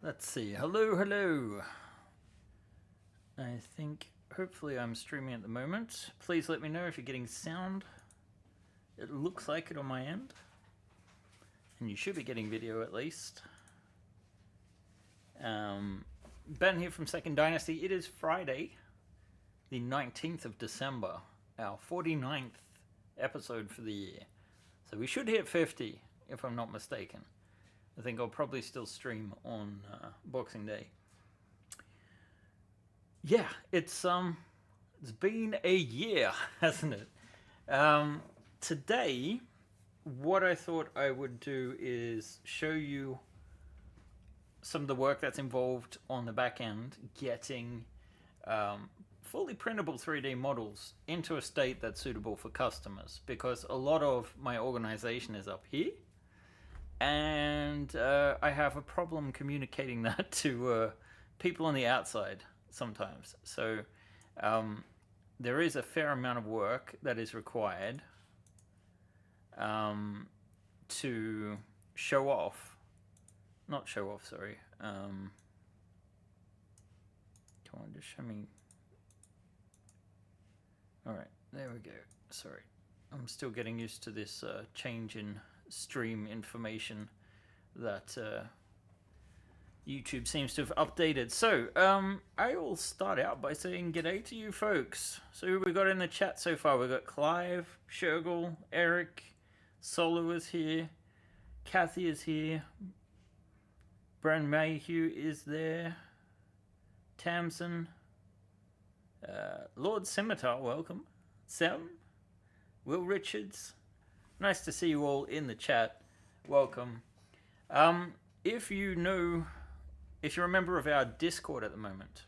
Let's see. Hello, hello. I think hopefully I'm streaming at the moment. Please let me know if you're getting sound. It looks like it on my end. And you should be getting video at least. Ben here from Second Dynasty. It is Friday, the 19th of December, our 49th episode for the year. So we should hit 50, if I'm not mistaken. I think I'll probably still stream on Boxing Day. Yeah, it's been a year, hasn't it? Today, what I thought I would do is show you some of the work that's involved on the back end, getting fully printable 3D models into a state that's suitable for customers, because a lot of my organization is up here, and I have a problem communicating that to people on the outside sometimes. So there is a fair amount of work that is required to show off. Not show off, sorry. Come on, just show me. Alright, there we go. Sorry. I'm still getting used to this change in stream information that YouTube seems to have updated. So, I will start out by saying g'day to you folks. So who we got in the chat so far? We got Clive, Shergel, Eric, Solo is here, Kathy is here, Bran Mayhew is there, Tamsin, Lord Scimitar, welcome, Sam, Will Richards, nice to see you all in the chat, welcome. If you're a member of our Discord at the moment,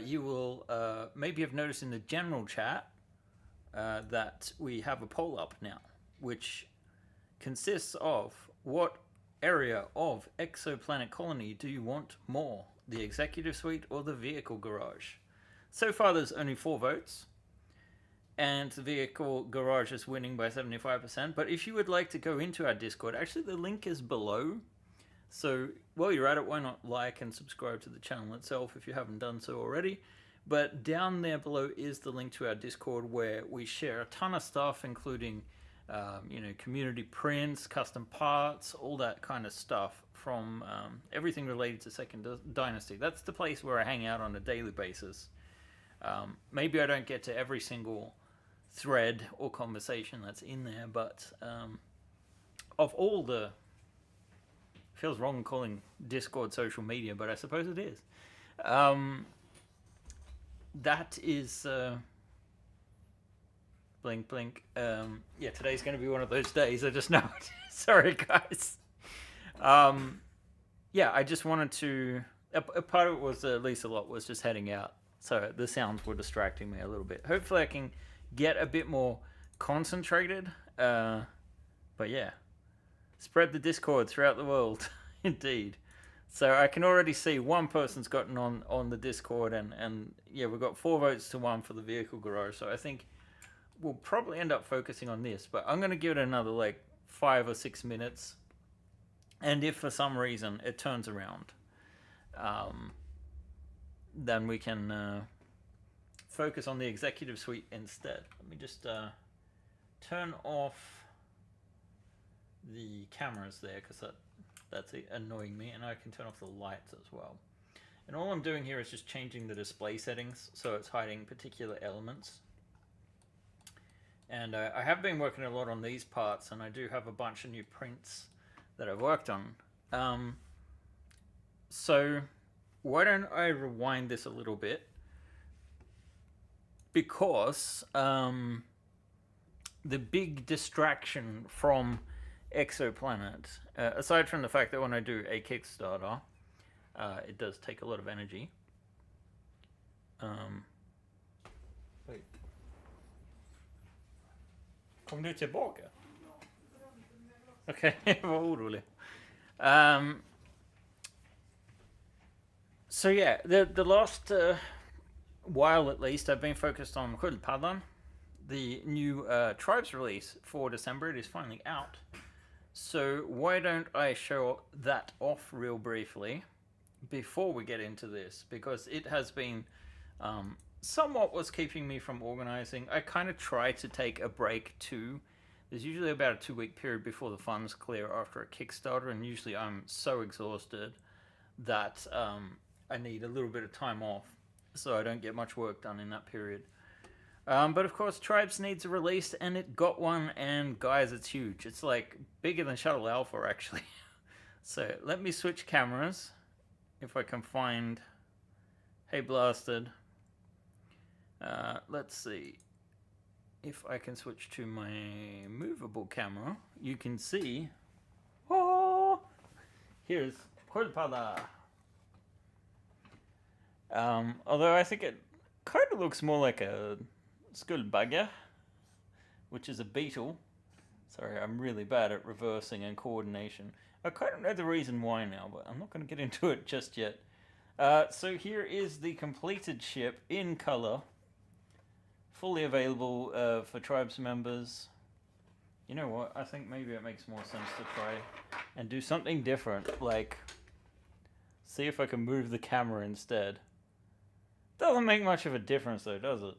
you will maybe have noticed in the general chat that we have a poll up now, which consists of what area of Exoplanet colony do you want more, the executive suite or the vehicle garage? So far there's only 4 votes, and the vehicle garage is winning by 75%. But if you would like to go into our Discord, actually the link is below, so while you're at it, why not like and subscribe to the channel itself if you haven't done so already. But down there below is the link to our Discord, where we share a ton of stuff, including community prints, custom parts, all that kind of stuff from everything related to Second Dynasty. That's the place where I hang out on a daily basis. Maybe I don't get to every single thread or conversation that's in there, but of all the... Feels wrong calling Discord social media, but I suppose it is. That is... blink, blink. Yeah, today's going to be one of those days. I just know it. Sorry, guys. Yeah, I just wanted to... A part of it was, at least a lot, was just heading out. So the sounds were distracting me a little bit. Hopefully I can get a bit more concentrated. But yeah. Spread the Discord throughout the world. Indeed. So I can already see one person's gotten on the Discord. And yeah, we've got 4 votes to 1 for the vehicle garage. So I think we'll probably end up focusing on this, but I'm going to give it another like 5 or 6 minutes, and if for some reason it turns around, then we can focus on the executive suite instead. Let me just turn off the cameras there, because that's annoying me, and I can turn off the lights as well. And all I'm doing here is just changing the display settings so it's hiding particular elements. And I have been working a lot on these parts, and I do have a bunch of new prints that I've worked on. So why don't I rewind this a little bit? Because the big distraction from Exoplanet, aside from the fact that when I do a Kickstarter, it does take a lot of energy. Wait. Kom du tillbaka? Okej, vad orolig. So yeah, the last while at least, I've been focused on Sköldpaddan, the new Tribes release for December. It is finally out. So why don't I show that off real briefly before we get into this, because it has been somewhat what's keeping me from organizing. I kind of try to take a break too. There's usually about a 2-week period before the funds clear after a Kickstarter, and usually I'm so exhausted that I need a little bit of time off, so I don't get much work done in that period. But of course, Tribes needs a release, and it got one, and guys, it's huge. It's like bigger than Shuttle Alpha, actually. So let me switch cameras, if I can find... Hey, Blasted. Let's see if I can switch to my movable camera. You can see... Oh! Here's Pulpada. Although I think it kind of looks more like a Skullbugger, which is a beetle. Sorry, I'm really bad at reversing and coordination. I kind of know the reason why now, but I'm not going to get into it just yet. So here is the completed ship in color, fully available for Tribes members. You know what? I think maybe it makes more sense to try and do something different, like see if I can move the camera instead. Doesn't make much of a difference though, does it?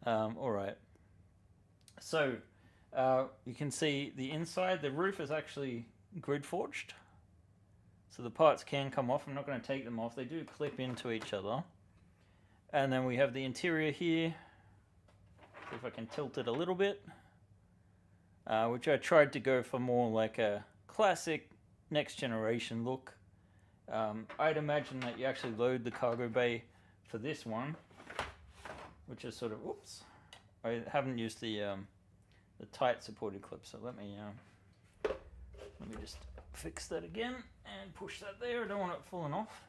Alright. So, you can see the inside. The roof is actually GridForged. So the parts can come off. I'm not going to take them off. They do clip into each other. And then we have the interior here. See if I can tilt it a little bit. Which I tried to go for more like a classic next generation look. I'd imagine that you actually load the cargo bay for this one, which is sort of, oops, I haven't used the tight supported clip, so let me just fix that again and push that there. I don't want it falling off.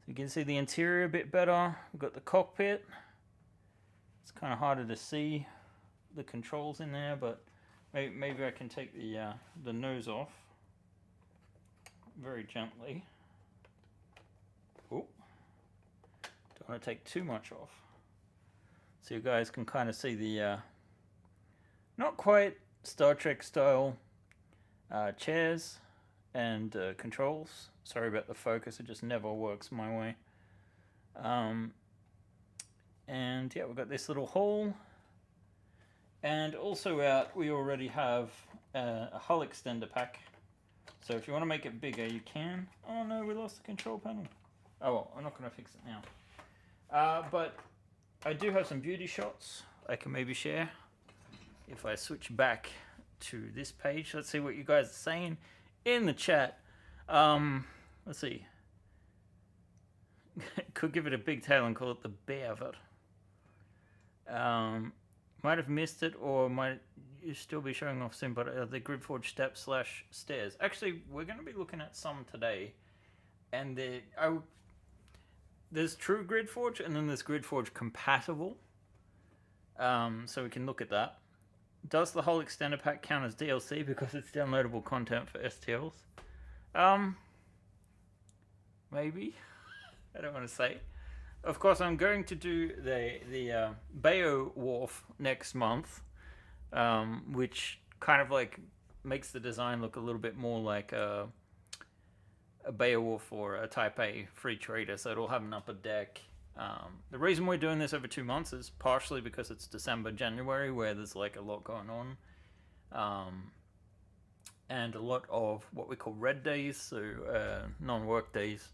So you can see the interior a bit better. We've got the cockpit. It's kind of harder to see the controls in there, but maybe I can take the nose off very gently. Oh, don't want to take too much off. So you guys can kind of see the not quite Star Trek style chairs and controls. Sorry about the focus, it just never works my way. And yeah, we've got this little hole. And also out, we already have a hull extender pack. So if you want to make it bigger, you can. Oh no, we lost the control panel. Oh well, I'm not going to fix it now. But I do have some beauty shots I can maybe share. If I switch back to this page, let's see what you guys are saying in the chat. Let's see. Could give it a big tail and call it the Bearvet. Might have missed it, or might you still be showing off soon, but the GridForge steps/stairs. Actually, we're going to be looking at some today, and there's true GridForge, and then there's GridForge compatible. So we can look at that. Does the whole extender pack count as DLC because it's downloadable content for STLs? Maybe. I don't want to say. Of course, I'm going to do the Beowulf next month, which kind of like makes the design look a little bit more like a Beowulf or a Type A free trader, so it'll have an upper deck. The reason we're doing this over 2 months is partially because it's December, January, where there's like a lot going on, and a lot of what we call red days, so non-work days.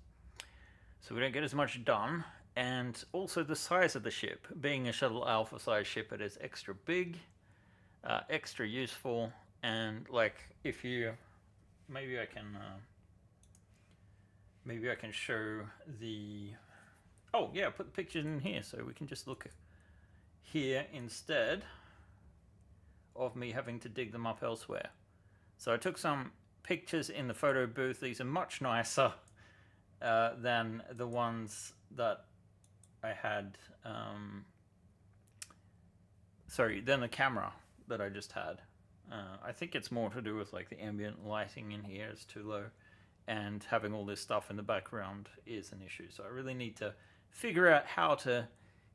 So we don't get as much done. And also the size of the ship. Being a Shuttle Alpha size ship, it is extra big, extra useful, and like if you, maybe I can show the, oh yeah, put the pictures in here so we can just look here instead of me having to dig them up elsewhere. So I took some pictures in the photo booth. These are much nicer than the ones that I had, than the camera that I just had. I think it's more to do with like the ambient lighting in here is too low, and having all this stuff in the background is an issue. So I really need to figure out how to,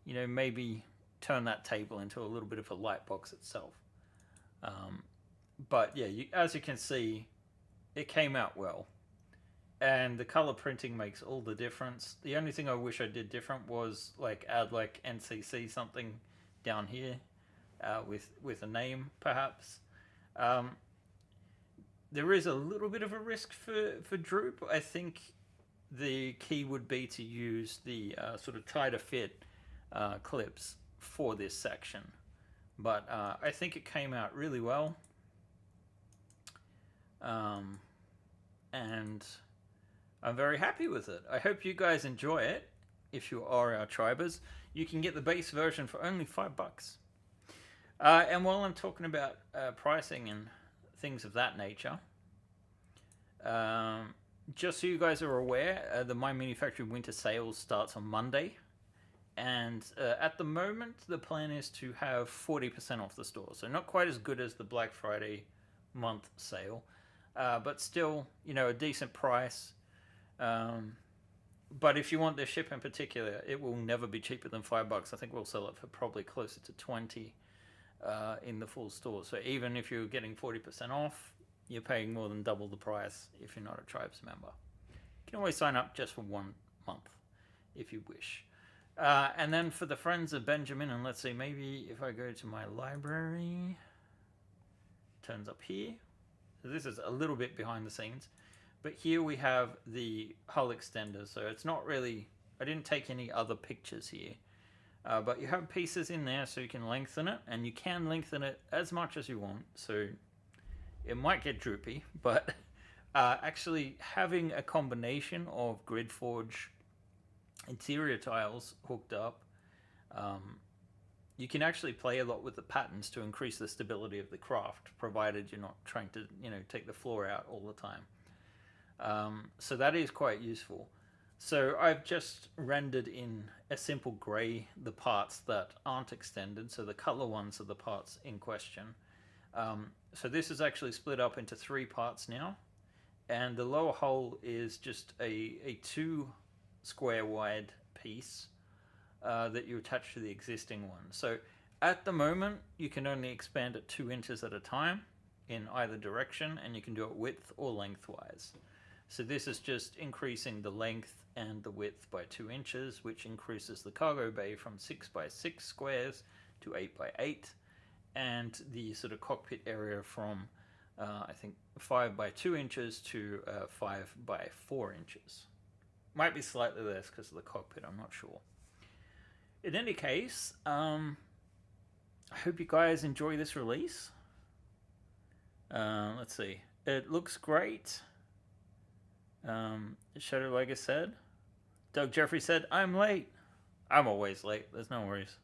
maybe turn that table into a little bit of a light box itself. But yeah, as you can see, it came out well. And the color printing makes all the difference. The only thing I wish I did different was like add like NCC something down here with a name perhaps. Um, there is a little bit of a risk for droop. I think the key would be to use the sort of tighter fit clips for this section. But I think it came out really well. And I'm very happy with it. I hope you guys enjoy it. If you are our tribers, you can get the base version for only $5. And while I'm talking about pricing and things of that nature, just so you guys are aware, the My Manufactured Winter Sales starts on Monday. And at the moment, the plan is to have 40% off the store. So not quite as good as the Black Friday month sale, but still, you know, a decent price. But if you want this ship in particular, it will never be cheaper than $5. I think we'll sell it for probably closer to 20 in the full store. So even if you're getting 40% off, you're paying more than double the price if you're not a Tribes member. You can always sign up just for 1 month if you wish. And then for the Friends of Benjamin, and let's see, maybe if I go to my library, turns up here. So this is a little bit behind the scenes. But here we have the hull extender. So it's not really, I didn't take any other pictures here. But you have pieces in there so you can lengthen it. And you can lengthen it as much as you want. So it might get droopy. But actually having a combination of GridForge interior tiles hooked up, you can actually play a lot with the patterns to increase the stability of the craft, provided you're not trying to, you know, take the floor out all the time. So that is quite useful. So I've just rendered in a simple gray the parts that aren't extended, so the color ones are the parts in question. So this is actually split up into 3 parts now, and the lower hull is just a 2 square wide piece that you attach to the existing one. So at the moment you can only expand it 2 inches at a time in either direction, and you can do it width or lengthwise. So this is just increasing the length and the width by 2 inches, which increases the cargo bay from 6 by 6 squares to 8 by 8, and the sort of cockpit area from I think 5 by 2 inches to 5 by 4 inches. Might be slightly less because of the cockpit, I'm not sure. In any case, I hope you guys enjoy this release. Let's see. It looks great. Shadow Lega said. Doug Jeffrey said, I'm late. I'm always late. There's no worries.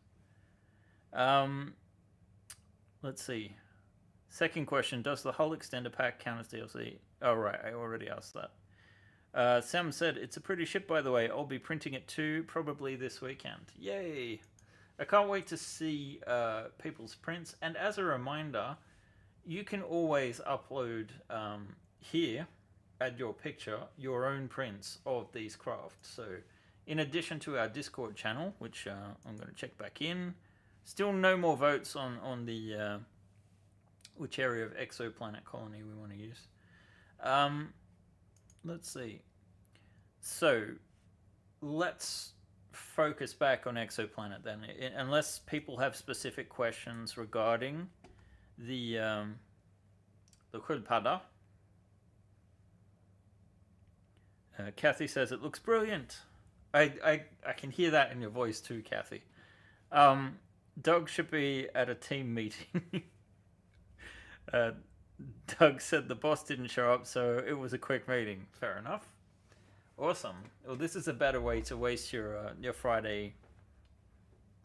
Let's see. Second question. Does the hull extender pack count as DLC? Oh, right. I already asked that. Sam said, it's a pretty ship, by the way. I'll be printing it too, probably this weekend. Yay! I can't wait to see people's prints. And as a reminder, you can always upload here, add your picture, your own prints of these crafts. So in addition to our Discord channel, which I'm going to check back in, still no more votes on the which area of Exoplanet colony we want to use. Let's see. So let's focus back on Exoplanet then, unless people have specific questions regarding the Quilpada. Kathy says it looks brilliant. I can hear that in your voice too, Kathy. Doug should be at a team meeting. Doug said the boss didn't show up, so it was a quick meeting. Fair enough. Awesome. Well, this is a better way to waste your Friday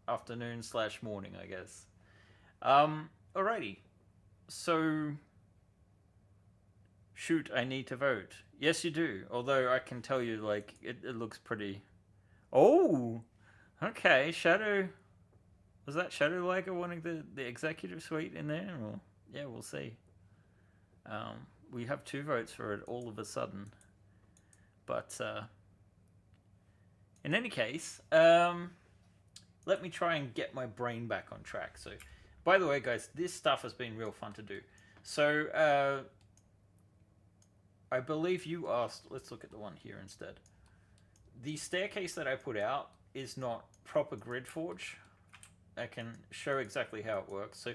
afternoon / morning, I guess. Alrighty. So, shoot, I need to vote. Yes, you do. Although I can tell you, like, it looks pretty. Oh, okay. Shadow. Was that Shadow Liger wanting the executive suite in there? Or yeah, we'll see. We have 2 votes for it all of a sudden. But in any case, let me try and get my brain back on track. So, by the way, guys, this stuff has been real fun to do. So I believe you asked. Let's look at the one here instead. The staircase that I put out is not proper GridForge. I can show exactly how it works. So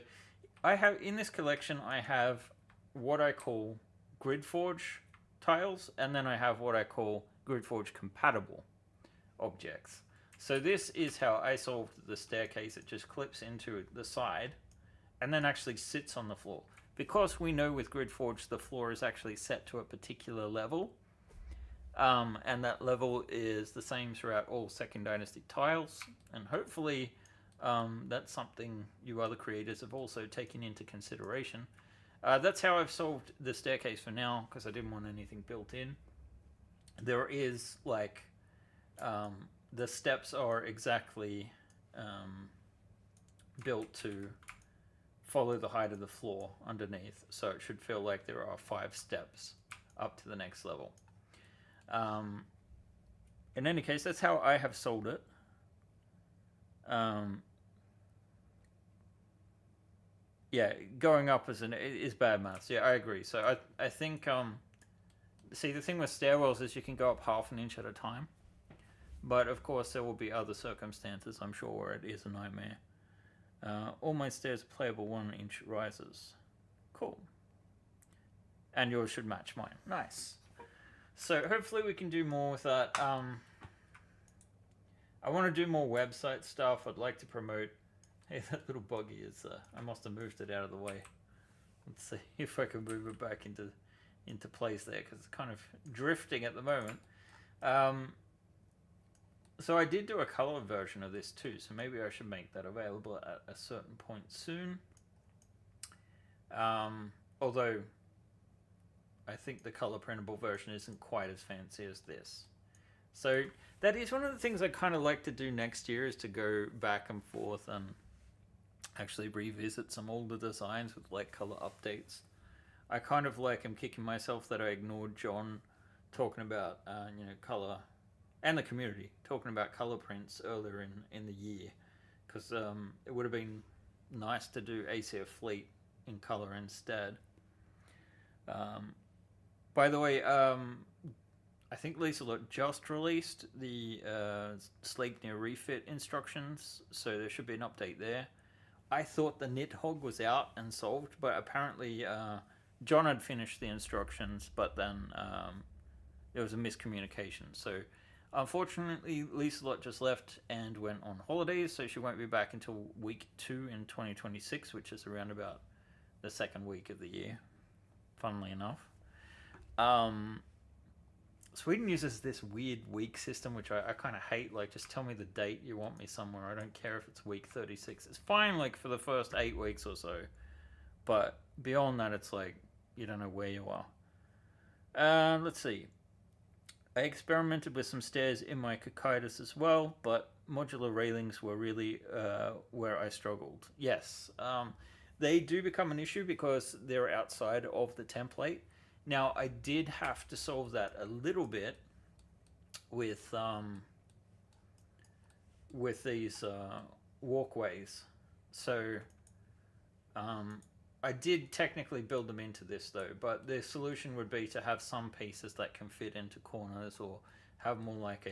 I have in this collection, I have what I call GridForge tiles, and then I have what I call GridForge compatible objects. So this is how I solved the staircase. It just clips into the side and then actually sits on the floor. Because we know with GridForge the floor is actually set to a particular level, and that level is the same throughout all Second Dynasty tiles, and hopefully that's something you other creators have also taken into consideration. That's how I've solved the staircase for now, because I didn't want anything built in. There is like the steps are exactly built to follow the height of the floor underneath, so it should feel like there are 5 steps up to the next level. In any case, that's how I have sold it. Yeah, going up is bad maths. Yeah, I agree. So I think see, the thing with stairwells is you can go up half an inch at a time, but of course there will be other circumstances, I'm sure, where it is a nightmare. All my stairs are playable 1-inch rises. Cool. And yours should match mine. Nice. So hopefully we can do more with that. I want to do more website stuff. I'd like to promote. Hey, that little buggy is. I must have moved it out of the way. Let's see if I can move it back into place there, because it's kind of drifting at the moment. So I did do a color version of this too, so maybe I should make that available at a certain point soon. Although I think the color printable version isn't quite as fancy as this. So that is one of the things I kind of like to do next year, is to go back and forth and actually revisit some older designs with like color updates. I kind of like am kicking myself that I ignored John talking about color, and the community talking about color prints earlier in the year, because it would have been nice to do ACF Fleet in color instead. By the way, I think Lisa just released the Sleipnir refit instructions, so there should be an update there. I thought the Nidhogg was out and solved, but apparently John had finished the instructions, but then there was a miscommunication. So unfortunately, Lisa just left and went on holidays, so she won't be back until week 2 in 2026, which is around about the second week of the year, funnily enough. Sweden uses this weird week system, which I kind of hate. Like, just tell me the date you want me somewhere. I don't care if it's week 36. It's fine, like, for the first 8 weeks or so. But beyond that, it's like, you don't know where you are. Let's see. I experimented with some stairs in my Cocytus as well, but modular railings were really where I struggled. Yes, they do become an issue because they're outside of the template. Now, I did have to solve that a little bit with these walkways. So I did technically build them into this though, but the solution would be to have some pieces that can fit into corners, or have more like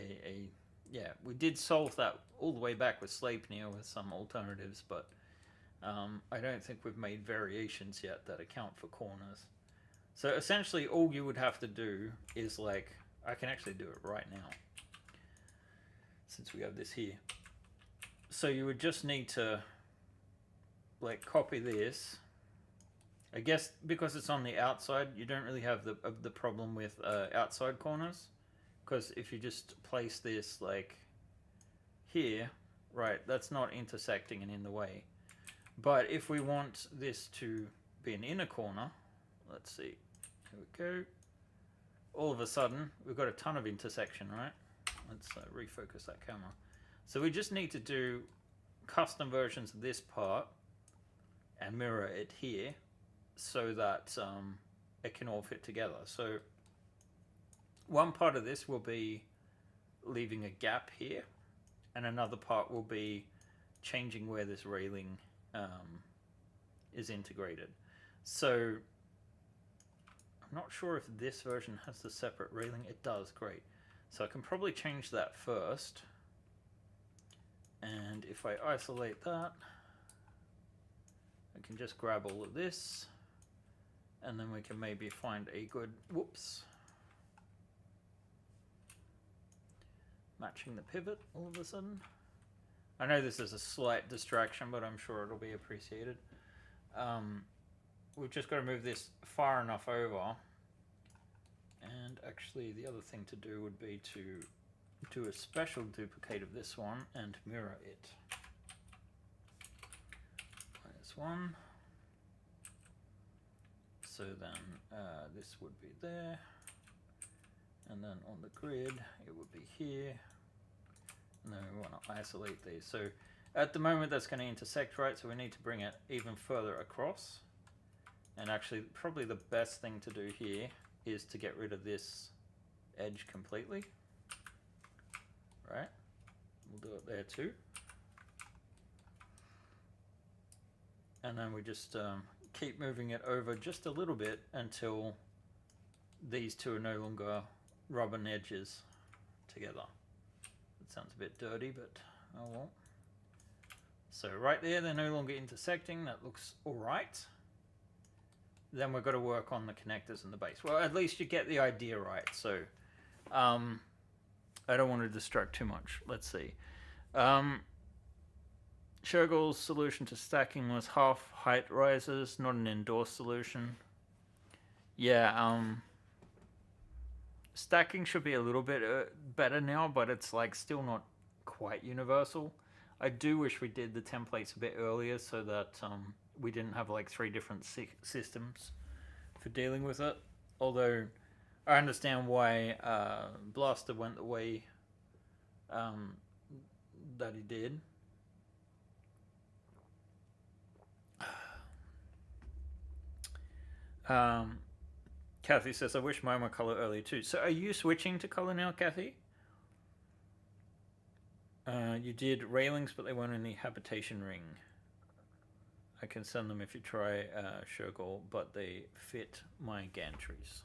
yeah, we did solve that all the way back with Sleipnir with some alternatives, but I don't think we've made variations yet that account for corners. So essentially all you would have to do is, like, I can actually do it right now since we have this here. So you would just need to, like, copy this. I guess because it's on the outside, you don't really have the problem with outside corners, because if you just place this like here, right, that's not intersecting and in the way. But if we want this to be an inner corner, let's see, here we go. All of a sudden, we've got a ton of intersection, right? Let's refocus that camera. So we just need to do custom versions of this part and mirror it here, so that it can all fit together. So one part of this will be leaving a gap here, and another part will be changing where this railing is integrated. So I'm not sure if this version has the separate railing. It does, great. So I can probably change that first. And if I isolate that, I can just grab all of this, and then we can maybe find a good, whoops, matching the pivot all of a sudden. I know this is a slight distraction, but I'm sure it'll be appreciated. We've just got to move this far enough over. And actually the other thing to do would be to do a special duplicate of this one and mirror it. There's one. So then this would be there. And then on the grid, it would be here. And then we want to isolate these. So at the moment that's going to intersect, right? So we need to bring it even further across. And actually probably the best thing to do here is to get rid of this edge completely. Right? We'll do it there too. And then we just keep moving it over just a little bit until these two are no longer rubbing edges together. That sounds a bit dirty, but oh well. So right there, they're no longer intersecting. That looks all right. Then we've got to work on the connectors and the base. Well, at least you get the idea right. So I don't want to distract too much. Let's see. Shergall's solution to stacking was half height rises, not an endorsed solution. Yeah, stacking should be a little bit better now, but it's like still not quite universal. I do wish we did the templates a bit earlier so that we didn't have like 3 different systems for dealing with it. Although I understand why Blaster went the way that he did. Kathy says, I wish mine were color earlier too. So are you switching to color now, Kathy? You did railings, but they weren't in the habitation ring. I can send them if you try Shergall, but they fit my gantries.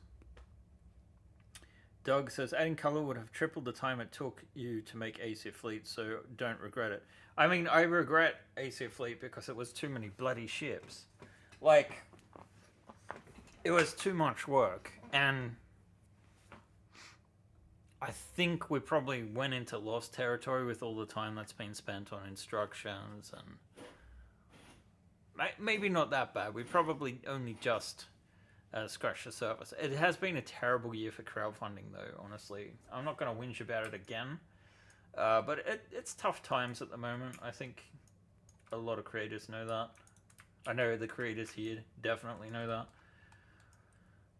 Doug says, adding color would have tripled the time it took you to make Aesir Fleet, so don't regret it. I mean, I regret Aesir Fleet because it was too many bloody ships. Like, it was too much work, and I think we probably went into lost territory with all the time that's been spent on instructions, and maybe not that bad. We probably only just scratched the surface. It has been a terrible year for crowdfunding, though, honestly. I'm not going to whinge about it again, but it's tough times at the moment. I think a lot of creators know that. I know the creators here definitely know that.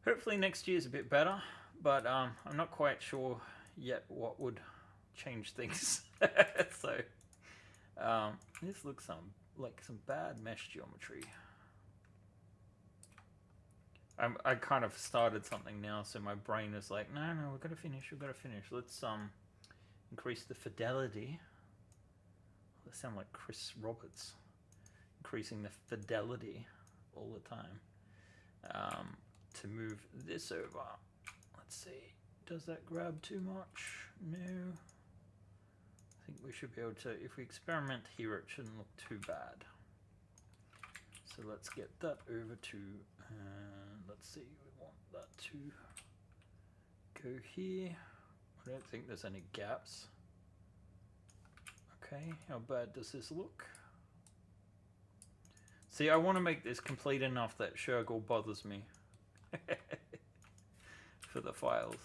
Hopefully next year's a bit better, but I'm not quite sure yet what would change things. So this looks like some bad mesh geometry. I kind of started something now, so my brain is like, no, we've got to finish. Let's increase the fidelity. They sound like Chris Roberts, increasing the fidelity all the time. To move this over. Let's see. Does that grab too much? No. I think we should be able to, if we experiment here, it shouldn't look too bad. So let's get that over to, let's see, we want that to go here. I don't think there's any gaps. Okay, how bad does this look? See, I want to make this complete enough that Shergall bothers me. For the files.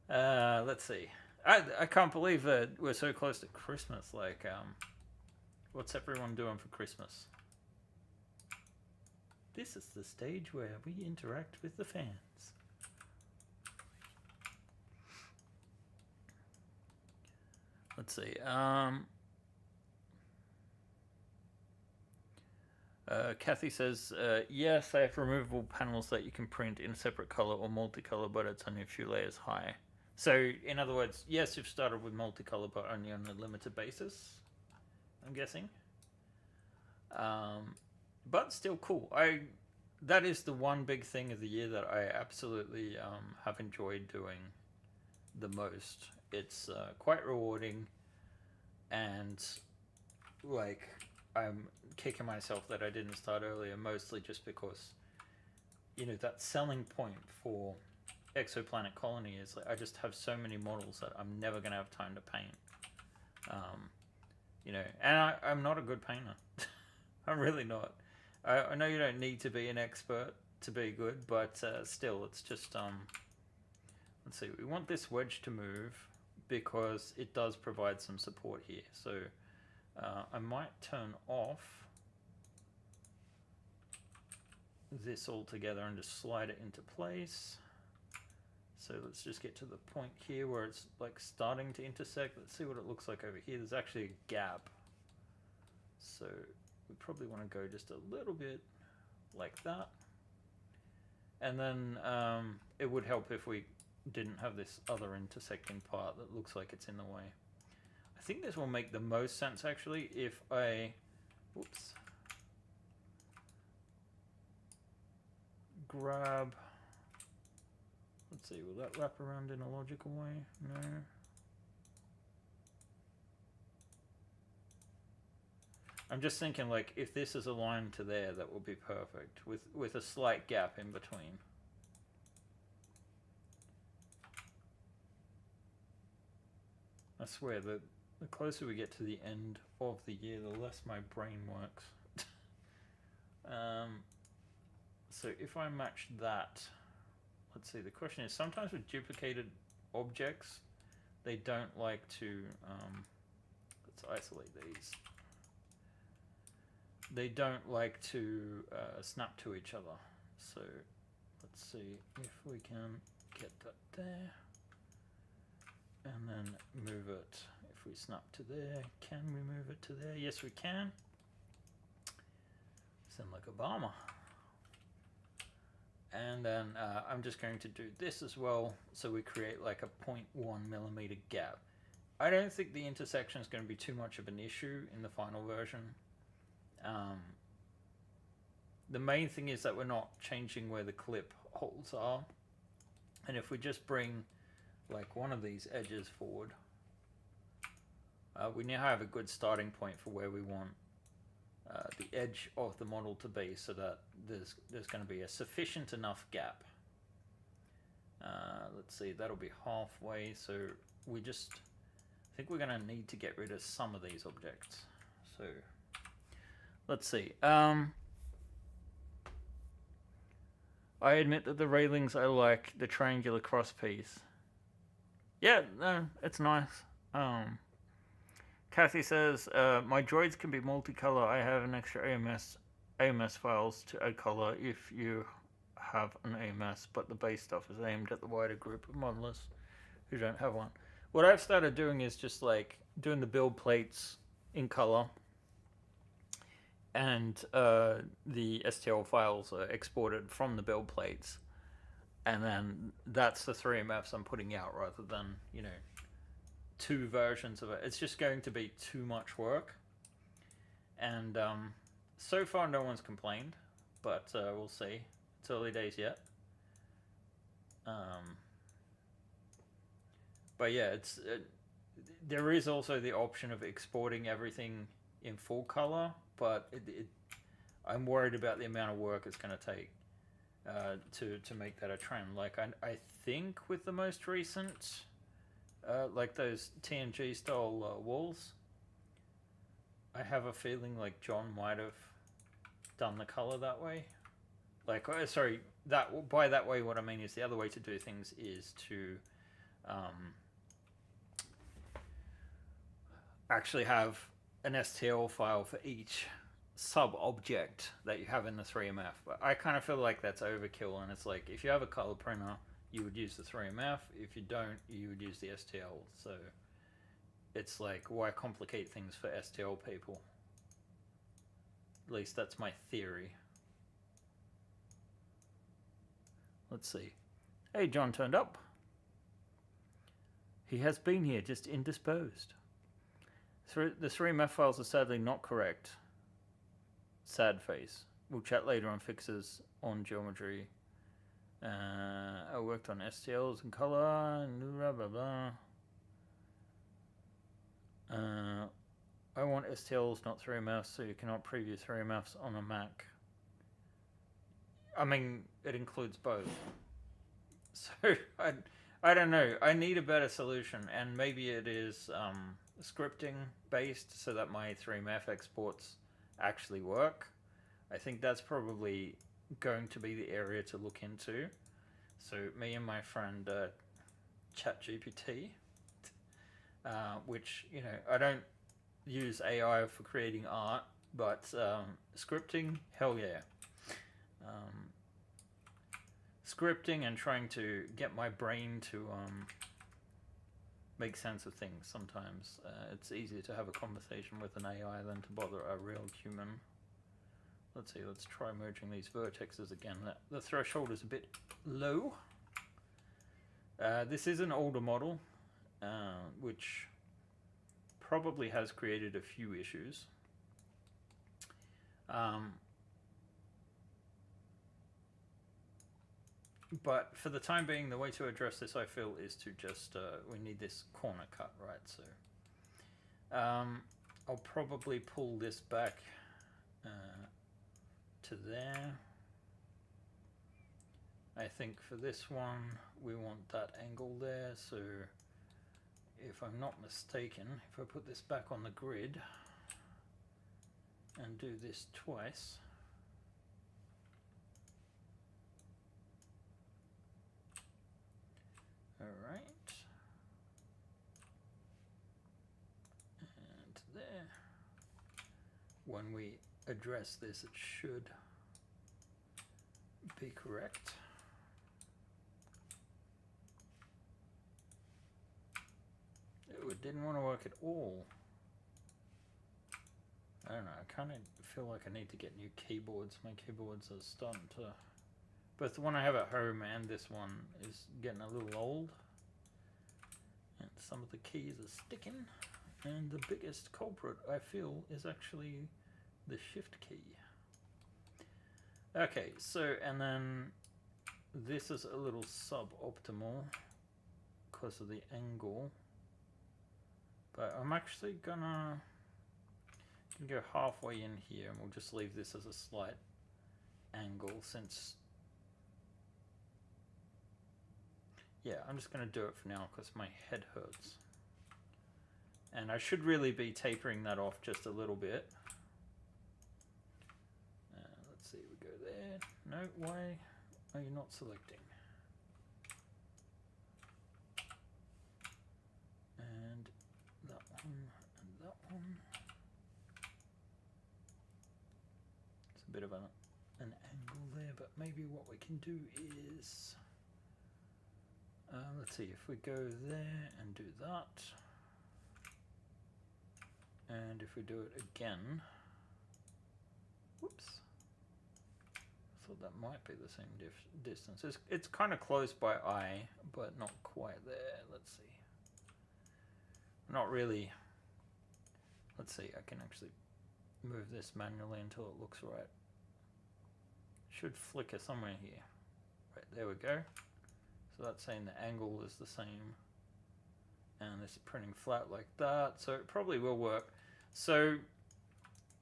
Let's see. I can't believe that we're so close to Christmas. Like, what's everyone doing for Christmas? This is the stage where we interact with the fans. Let's see. Kathy says, yes, I have removable panels that you can print in a separate color or multicolor, but it's only a few layers high. So, in other words, yes, you've started with multicolor, but only on a limited basis. I'm guessing. But still cool. That is the one big thing of the year that I absolutely have enjoyed doing the most. It's quite rewarding, and like I'm kicking myself that I didn't start earlier, mostly just because that selling point for Exoplanet Colony is like I just have so many models that I'm never gonna have time to paint. And I'm not a good painter. I'm really not. I know you don't need to be an expert to be good, but still, it's just let's see. We want this wedge to move because it does provide some support here. So I might turn off this altogether and just slide it into place. So let's just get to the point here where it's like starting to intersect. Let's see what it looks like over here. There's actually a gap. So we probably want to go just a little bit like that. And then it would help if we didn't have this other intersecting part that looks like it's in the way. I think this will make the most sense actually if I, whoops, grab, let's see, will that wrap around in a logical way? No. I'm just thinking like if this is aligned to there, that will be perfect with a slight gap in between. I swear that the closer we get to the end of the year, the less my brain works. So if I match that, let's see, the question is sometimes with duplicated objects, they don't like to, let's isolate these. They don't like to snap to each other. So let's see if we can get that there. And then move it. If we snap to there, can we move it to there? Yes, we can. Sound like Obama. And then I'm just going to do this as well. So we create like a 0.1mm gap. I don't think the intersection is going to be too much of an issue in the final version. The main thing is that we're not changing where the clip holes are. And if we just bring like one of these edges forward, we now have a good starting point for where we want the edge of the model to be, so that there's going to be a sufficient enough gap. Let's see, that'll be halfway, so we just, I think we're going to need to get rid of some of these objects. So let's see. I admit that the railings I like, the triangular cross piece. Yeah, no, it's nice. Kathy says, my droids can be multicolor. I have an extra AMS files to add color if you have an AMS, but the base stuff is aimed at the wider group of modelers who don't have one. What I've started doing is just like doing the build plates in color, and the STL files are exported from the build plates, and then that's the 3MFs I'm putting out rather than, two versions of it. It's just going to be too much work, and so far no one's complained, but we'll see. It's early days yet. But yeah, there is also the option of exporting everything in full color, but I'm worried about the amount of work it's going to take to make that a trend. Like I think with the most recent, like those TNG style walls, I have a feeling like John might have done the color that way. Like, sorry, by that way, what I mean is the other way to do things is to actually have an STL file for each sub-object that you have in the 3MF. But I kind of feel like that's overkill, and it's like, if you have a color printer, you would use the 3MF. If you don't, you would use the STL. So it's like, why complicate things for STL people? At least that's my theory. Let's see. Hey, John turned up. He has been here, just indisposed. The three math files are sadly not correct. Sad face. We'll chat later on fixes on geometry. I worked on STLs and color and blah blah blah. I want STLs, not 3MFs, so you cannot preview 3MFs on a Mac. I mean, it includes both. So, I don't know. I need a better solution, and maybe it is scripting based so that my 3MF exports actually work. I think that's probably going to be the area to look into. So, me and my friend ChatGPT, which, you know, I don't use AI for creating art, but scripting, hell yeah. Scripting and trying to get my brain to make sense of things sometimes. It's easier to have a conversation with an AI than to bother a real human. Let's see, let's try merging these vertexes again. The threshold is a bit low. This is an older model, which probably has created a few issues. But for the time being, the way to address this, I feel, is to just, we need this corner cut, right? So I'll probably pull this back to there. I think for this one, we want that angle there. So if I'm not mistaken, if I put this back on the grid and do this twice, all right, and there. When we address this, it should be correct. Oh, it didn't want to work at all. I don't know, I kind of feel like I need to get new keyboards. My keyboards are starting to... Both the one I have at home and this one is getting a little old. And some of the keys are sticking. And the biggest culprit, I feel, is actually the shift key. Okay, so, and then this is a little suboptimal because of the angle. But I'm actually gonna go halfway in here, and we'll just leave this as a slight angle since... Yeah, I'm just going to do it for now because my head hurts. And I should really be tapering that off just a little bit. Let's see, we go there. No, why are you not selecting? And that one, and that one. It's a bit of an angle there, but maybe what we can do is... let's see, if we go there and do that, and if we do it again, whoops, I thought that might be the same distance. It's kind of close by eye, but not quite there. Let's see. Not really. Let's see, I can actually move this manually until it looks right. Should flicker somewhere here. Right, there we go. So that's saying the angle is the same, and this is printing flat like that, so it probably will work. So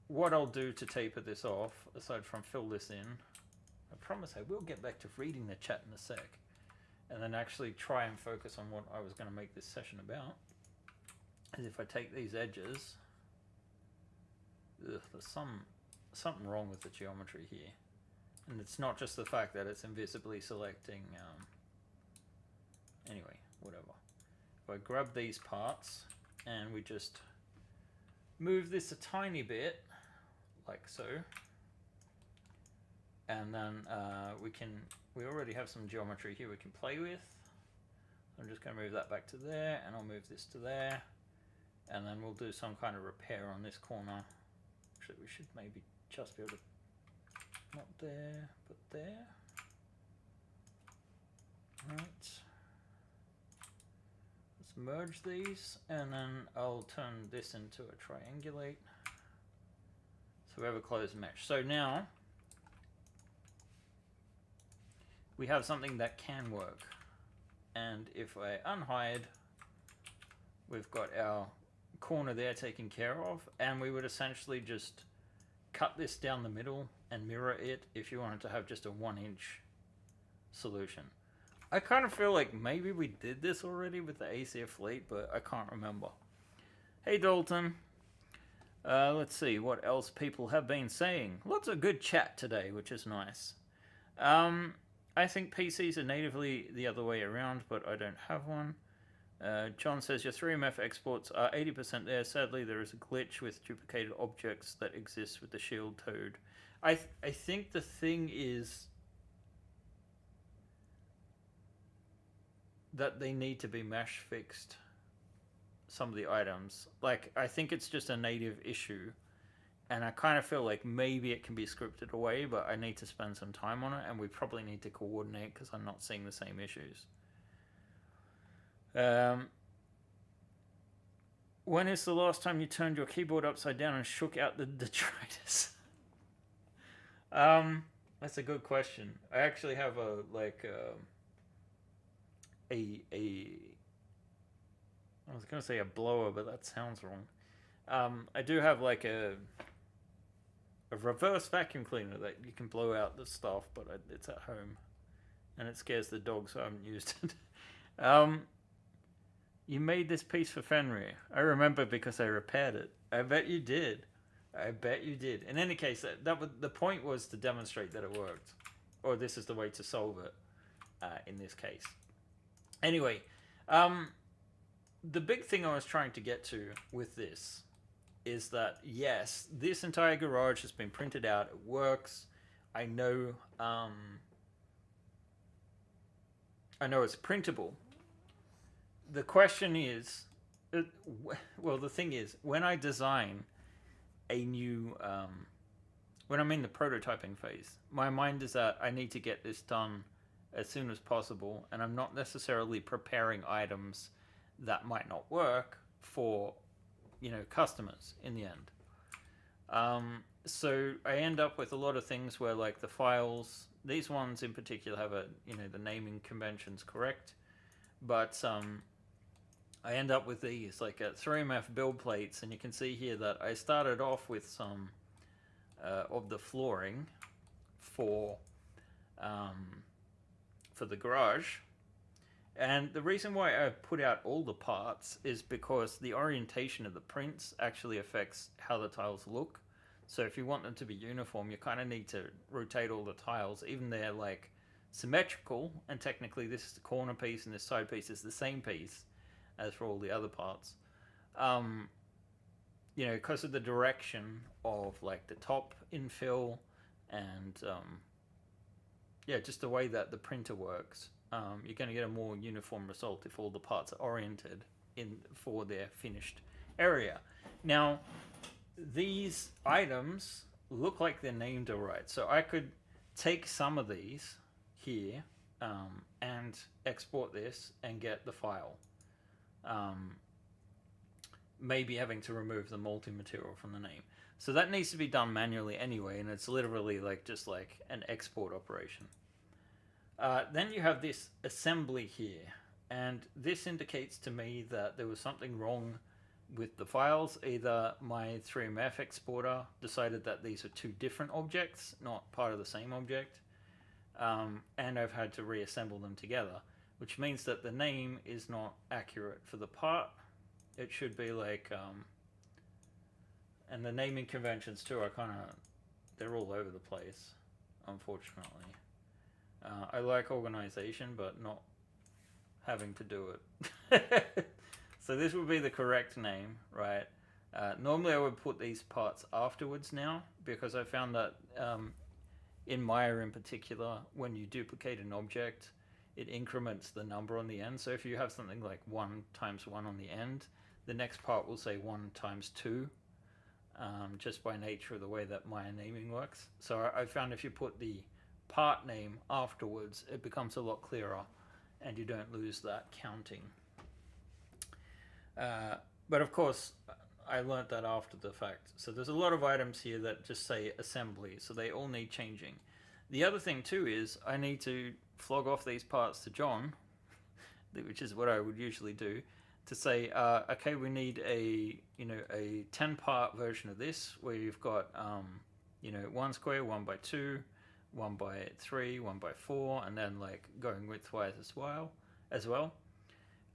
what I'll do to taper this off, aside from fill this in, I promise I will get back to reading the chat in a sec, and then actually try and focus on what I was going to make this session about, is if I take these edges, there's something wrong with the geometry here. And it's not just the fact that it's invisibly selecting... Anyway, whatever. If I grab these parts and we just move this a tiny bit, like so, and then we already have some geometry here we can play with. I'm just going to move that back to there, and I'll move this to there, and then we'll do some kind of repair on this corner. Actually, we should maybe just be able to, not there, but there. Right. merge these, and then I'll turn this into a triangulate. So we have a closed mesh. So now we have something that can work. And if I unhide, we've got our corner there taken care of, and we would essentially just cut this down the middle and mirror it if you wanted to have just a 1-inch solution. I kind of feel like maybe we did this already with the ACF fleet, but I can't remember. Hey Dalton. Let's see what else people have been saying. Lots of good chat today, which is nice. I think PCs are natively the other way around, but I don't have one. John says your 3MF exports are 80% there. Sadly, there is a glitch with duplicated objects that exists with the shield toad. I think the thing is that they need to be mesh fixed, some of the items. Like, I think it's just a native issue, and I kind of feel like maybe it can be scripted away, but I need to spend some time on it, and we probably need to coordinate because I'm not seeing the same issues. When is the last time you turned your keyboard upside down and shook out the detritus? That's a good question. I actually have a I was gonna say a blower, but that sounds wrong. I do have like a reverse vacuum cleaner that you can blow out the stuff, but it's at home, and it scares the dog, so I haven't used it. You made this piece for Fenrir. I remember because I repaired it. I bet you did. I bet you did. In any case, the point was to demonstrate that it worked, or this is the way to solve it. In this case, anyway, the big thing I was trying to get to with this is that yes, this entire garage has been printed out. It works. I know it's printable. The question is, well, the thing is, when I design a new, when I'm in the prototyping phase, my mind is that I need to get this done as soon as possible, and I'm not necessarily preparing items that might not work for, customers in the end. So I end up with a lot of things where, like, the files, these ones in particular have the naming conventions correct, but I end up with these like 3MF build plates, and you can see here that I started off with some of the flooring for the garage, and the reason why I put out all the parts is because the orientation of the prints actually affects how the tiles look. So if you want them to be uniform, you kind of need to rotate all the tiles, even they're like symmetrical, and technically this is the corner piece and this side piece is the same piece as for all the other parts. Because of the direction of like the top infill and just the way that the printer works, you're going to get a more uniform result if all the parts are oriented for their finished area. Now, these items look like they're named all right, so I could take some of these here and export this and get the file. Maybe having to remove the multi-material from the name. So that needs to be done manually anyway, and it's literally just like an export operation. Then you have this assembly here, and this indicates to me that there was something wrong with the files. Either my 3MF exporter decided that these are two different objects, not part of the same object, and I've had to reassemble them together, which means that the name is not accurate for the part. It should be like, and the naming conventions too are they're all over the place, unfortunately. I like organization, but not having to do it. So this would be the correct name, right? Normally I would put these parts afterwards now, because I found that in Maya in particular, when you duplicate an object, it increments the number on the end. So if you have something like 1 times 1 on the end, the next part will say 1 times 2, just by nature of the way that Maya naming works. So I found if you put the part name afterwards, it becomes a lot clearer, and you don't lose that counting. But of course, I learnt that after the fact. So there's a lot of items here that just say assembly, so they all need changing. The other thing too is I need to flog off these parts to John, which is what I would usually do, to say, okay, we need a 10-part version of this where you've got 1 square, 1 by 2, 1 by 3, 1 by 4, and then like going widthwise as well,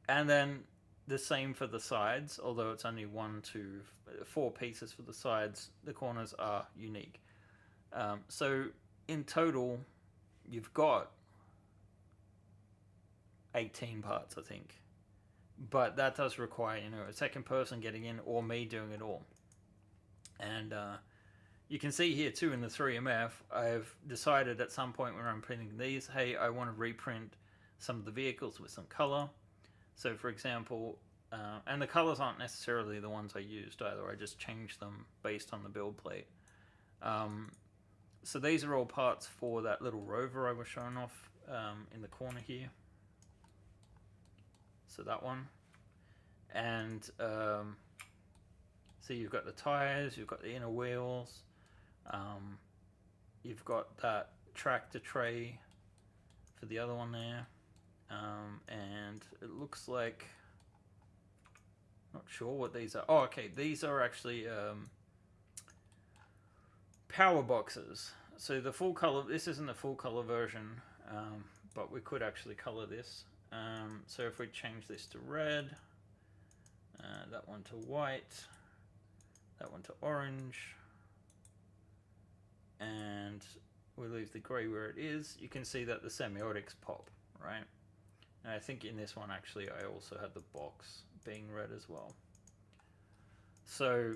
and then the same for the sides. Although it's only 1 to 4 pieces for the sides, the corners are unique. So in total, you've got 18 parts, I think. But that does require, a second person getting in or me doing it all. And you can see here too in the 3MF, I've decided at some point when I'm printing these, hey, I want to reprint some of the vehicles with some color. So for example, and the colors aren't necessarily the ones I used either, I just changed them based on the build plate. So these are all parts for that little rover I was showing off in the corner here. So that one. And so you've got the tires, you've got the inner wheels, you've got that tractor tray for the other one there, and it looks like, not sure what these are. Oh, okay, these are actually power boxes. So the full color, this isn't the full color version, but we could actually color this. So if we change this to red, that one to white, that one to orange, and we leave the grey where it is, you can see that the semiotics pop, right? And I think in this one actually I also had the box being red as well. So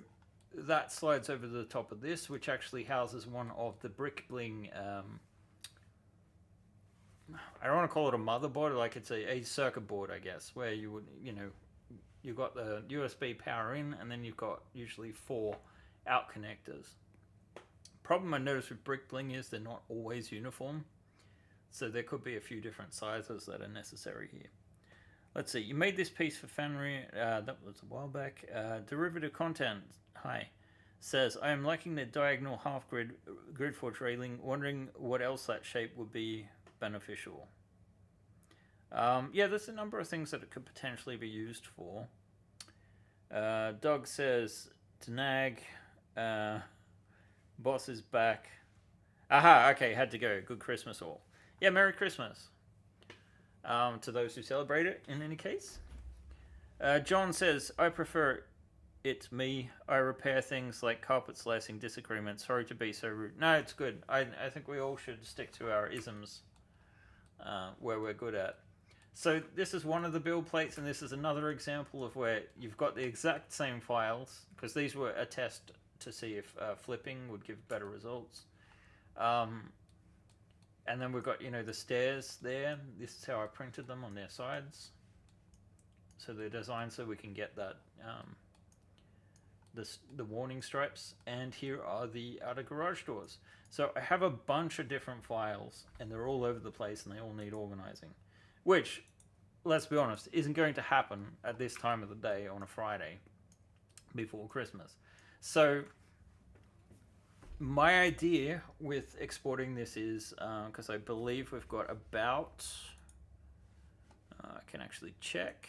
that slides over the top of this, which actually houses one of the brick bling, I don't want to call it a motherboard, like it's a circuit board, I guess, where you would, you've got the USB power in, and then you've got usually 4 out connectors. Problem I noticed with brick bling is they're not always uniform, so there could be a few different sizes that are necessary here. Let's see, you made this piece for Fenrir, that was a while back. Derivative content, hi, says, I am liking the diagonal half grid GridForge railing, wondering what else that shape would be beneficial. Yeah, there's a number of things that it could potentially be used for. Doug says, to nag, boss is back. Aha, okay, had to go. Good Christmas all. Yeah, Merry Christmas. To those who celebrate it, in any case. John says, I prefer it me. I repair things like carpet slicing disagreements. Sorry to be so rude. No, it's good. I think we all should stick to our isms where we're good at. So this is one of the build plates, and this is another example of where you've got the exact same files, because these were a test to see if flipping would give better results. And then we've got, the stairs there. This is how I printed them on their sides. So they're designed so we can get that, the warning stripes. And here are the outer garage doors. So I have a bunch of different files, and they're all over the place, and they all need organizing. Which, let's be honest, isn't going to happen at this time of the day on a Friday before Christmas. So my idea with exporting this is, because I believe we've got about, I can actually check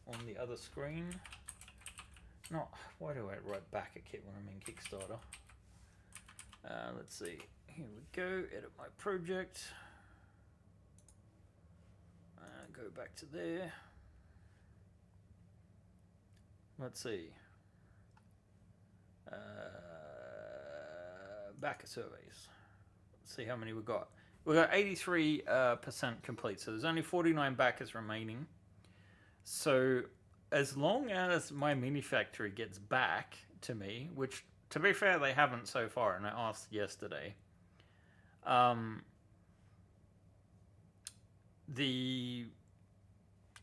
on the other screen. Why do I write back a kit when I'm in Kickstarter? Let's see, here we go, edit my project. Go back to there. Let's see. Backer surveys. Let's see how many we got. We got 83% complete, so there's only 49 backers remaining. So as long as my mini factory gets back to me, which to be fair they haven't so far, and I asked yesterday.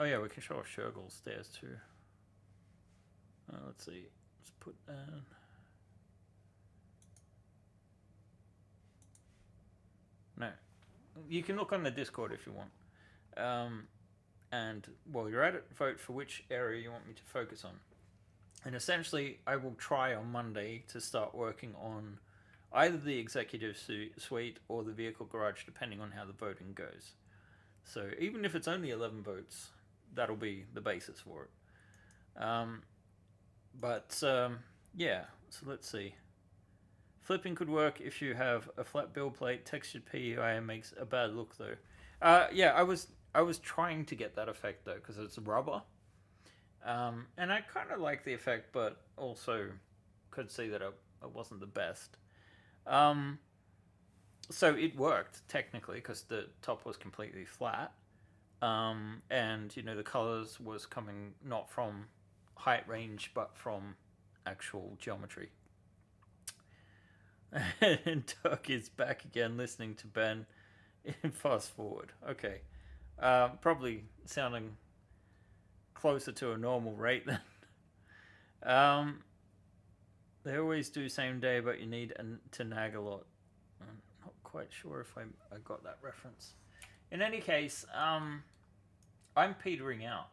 Oh yeah, we can show off Shergle's stairs too. Let's see. Let's put no. You can look on the Discord if you want. And while you're at it, vote for which area you want me to focus on. And essentially, I will try on Monday to start working on either the executive suite or the vehicle garage, depending on how the voting goes. So even if it's only 11 votes, that'll be the basis for it. Yeah, so let's see. Flipping could work if you have a flat build plate. Textured PEI makes a bad look though. Yeah, I was trying to get that effect though because it's rubber, and I kind of like the effect, but also could see that it wasn't the best. So it worked technically because the top was completely flat, and the colors was coming not from height range but from actual geometry. And Doug is back again listening to Ben in fast forward. Okay. Probably sounding closer to a normal rate then. They always do same day, but you need to nag a lot. I'm not quite sure if I got that reference. In any case, I'm petering out.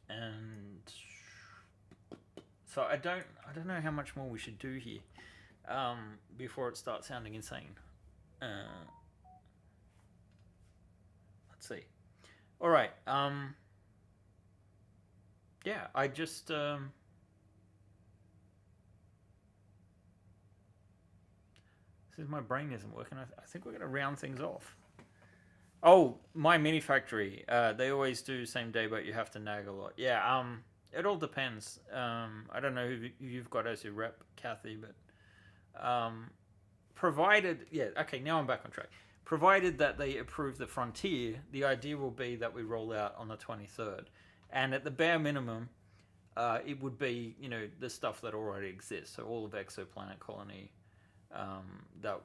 And so I don't know how much more we should do here before it starts sounding insane. Let's see. All right. Yeah, I just since my brain isn't working, I think we're gonna round things off. Oh, my mini factory. They always do same day, but you have to nag a lot. Yeah. It all depends. I don't know who you've got as your rep, Kathy, but provided, yeah, okay, now I'm back on track. Provided that they approve the Frontier, the idea will be that we roll out on the 23rd. And at the bare minimum, it would be, the stuff that already exists. So all of Exoplanet Colony that,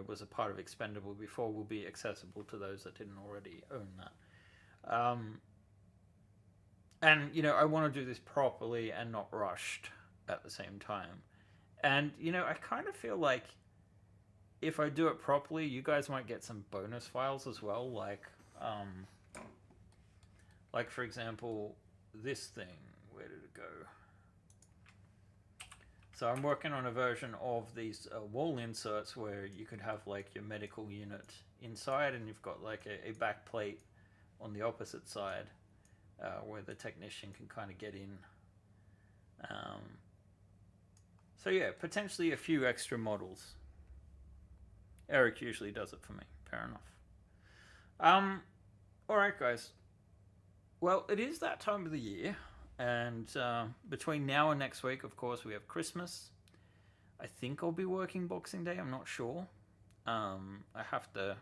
was a part of Expendable before will be accessible to those that didn't already own that. And, I want to do this properly and not rushed at the same time. And, I kind of feel like if I do it properly, you guys might get some bonus files as well, like for example, this thing. Where did it go? So I'm working on a version of these wall inserts where you could have like your medical unit inside, and you've got like a back plate on the opposite side where the technician can kind of get in. So yeah, potentially a few extra models. Eric usually does it for me. Fair enough. Alright guys. Well, it is that time of the year. And between now and next week, of course, we have Christmas. I think I'll be working Boxing Day. I'm not sure. I have to...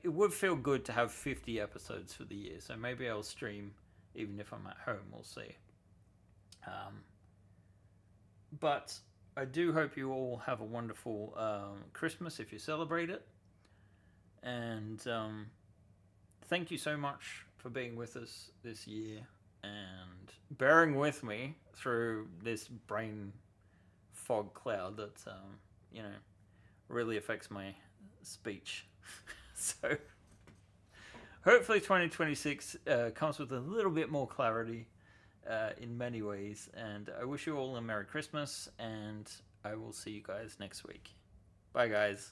it would feel good to have 50 episodes for the year. So maybe I'll stream even if I'm at home. We'll see. But I do hope you all have a wonderful Christmas if you celebrate it. And thank you so much for being with us this year and bearing with me through this brain fog cloud that, really affects my speech. So hopefully 2026 comes with a little bit more clarity in many ways, and I wish you all a Merry Christmas, and I will see you guys next week. Bye guys.